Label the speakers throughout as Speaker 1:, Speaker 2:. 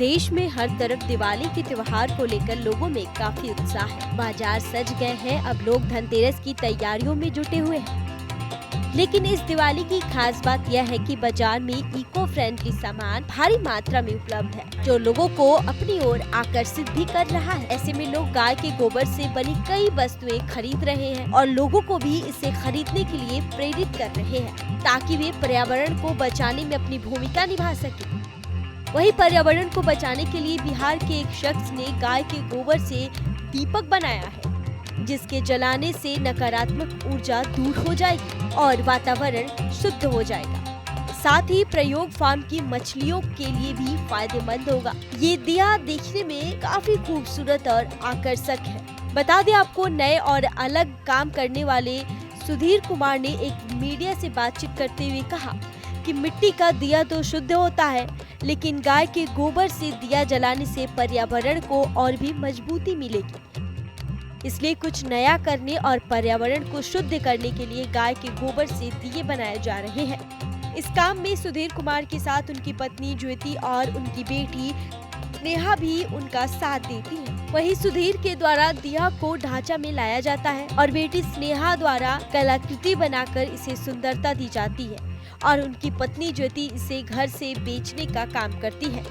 Speaker 1: देश में हर तरफ दिवाली के त्योहार को लेकर लोगों में काफी उत्साह है। बाजार सज गए हैं, अब लोग धनतेरस की तैयारियों में जुटे हुए हैं। लेकिन इस दिवाली की खास बात यह है कि बाजार में इको फ्रेंडली सामान भारी मात्रा में उपलब्ध है, जो लोगों को अपनी ओर आकर्षित भी कर रहा है। ऐसे में लोग गाय के गोबर से बनी कई वस्तुएं खरीद रहे हैं और लोगों को भी इसे खरीदने के लिए प्रेरित कर रहे हैं, ताकि वे पर्यावरण को बचाने में अपनी भूमिका निभा सके। वहीं पर्यावरण को बचाने के लिए बिहार के एक शख्स ने गाय के गोबर से दीपक बनाया है, जिसके जलाने से नकारात्मक ऊर्जा दूर हो जाएगी और वातावरण शुद्ध हो जाएगा। साथ ही प्रयोग फार्म की मछलियों के लिए भी फायदेमंद होगा। ये दिया देखने में काफी खूबसूरत और आकर्षक है। बता दें आपको, नए और अलग काम करने वाले सुधीर कुमार ने एक मीडिया से बातचीत करते हुए कहा कि मिट्टी का दिया तो शुद्ध होता है, लेकिन गाय के गोबर से दिया जलाने से पर्यावरण को और भी मजबूती मिलेगी। इसलिए कुछ नया करने और पर्यावरण को शुद्ध करने के लिए गाय के गोबर से दिए बनाए जा रहे हैं। इस काम में सुधीर कुमार के साथ उनकी पत्नी ज्योति और उनकी बेटी स्नेहा भी उनका साथ देती है। वहीं सुधीर के द्वारा दिया को ढांचा में लाया जाता है और बेटी स्नेहा द्वारा कलाकृति बनाकर इसे सुंदरता दी जाती है और उनकी पत्नी ज्योति इसे घर से बेचने का काम करती है।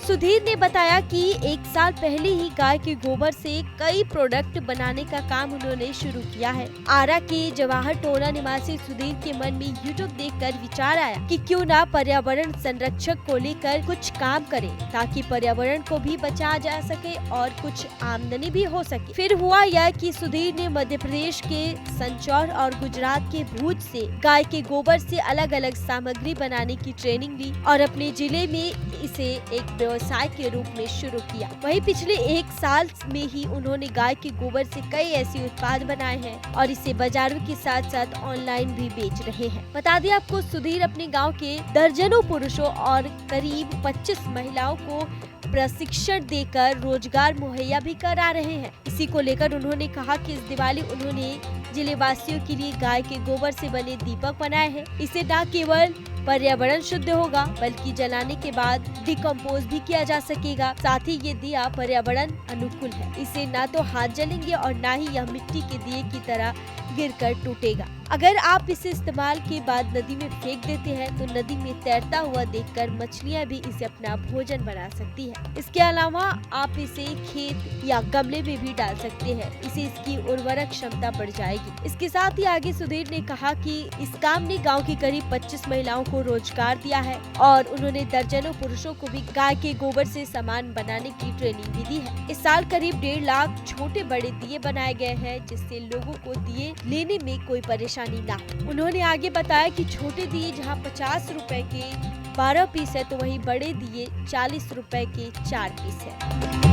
Speaker 1: सुधीर ने बताया कि 1 साल पहले ही गाय के गोबर से कई प्रोडक्ट बनाने का काम उन्होंने शुरू किया है। आरा के जवाहर टोला निवासी सुधीर के मन में यूट्यूब देखकर विचार आया कि क्यों ना पर्यावरण संरक्षक को लेकर कुछ काम करें, ताकि पर्यावरण को भी बचाया जा सके और कुछ आमदनी भी हो सके। फिर हुआ यह कि सुधीर ने मध्य प्रदेश के संचौर और गुजरात के भूज से गाय के गोबर से अलग अलग सामग्री बनाने की ट्रेनिंग ली और अपने जिले में इसे एक व्यवसाय के रूप में शुरू किया। वहीं पिछले 1 साल में ही उन्होंने गाय के गोबर से कई ऐसे उत्पाद बनाए हैं और इसे बाजारों के साथ साथ ऑनलाइन भी बेच रहे हैं। बता दें आपको, सुधीर अपने गांव के दर्जनों पुरुषों और करीब 25 महिलाओं को प्रशिक्षण देकर रोजगार मुहैया भी करा रहे हैं। इसी को लेकर उन्होंने कहा कि इस दिवाली उन्होंने जिले वासियों के लिए गाय के गोबर से बने दीपक बनाए हैं। इसे न केवल पर्यावरण शुद्ध होगा, बल्कि जलाने के बाद डिकम्पोज भी किया जा सकेगा। साथ ही ये दिया पर्यावरण अनुकूल है। इसे ना तो हाथ जलेंगे और ना ही यह मिट्टी के दिए की तरह गिरकर टूटेगा। अगर आप इसे इस्तेमाल के बाद नदी में फेंक देते हैं तो नदी में तैरता हुआ देखकर मछलियां भी इसे अपना भोजन बना सकती हैं। इसके अलावा आप इसे खेत या गमले में भी डाल सकते हैं। इससे इसकी उर्वरक क्षमता बढ़ जाएगी। इसके साथ ही आगे सुधीर ने कहा कि इस काम ने गांव की करीब 25 महिलाओं को रोजगार दिया है और उन्होंने दर्जनों पुरुषों को भी गाय के गोबर से सामान बनाने की ट्रेनिंग भी दी है। इस साल करीब 1.5 लाख छोटे बड़े दिए बनाए गए हैं, जिससे लोगों को दिए लेने में कोई परेशानी ना हो। उन्होंने आगे बताया कि छोटे दिए जहां 50 रुपए के 12 पीस है, तो वहीं बड़े दिए 40 रुपए के 4 पीस है।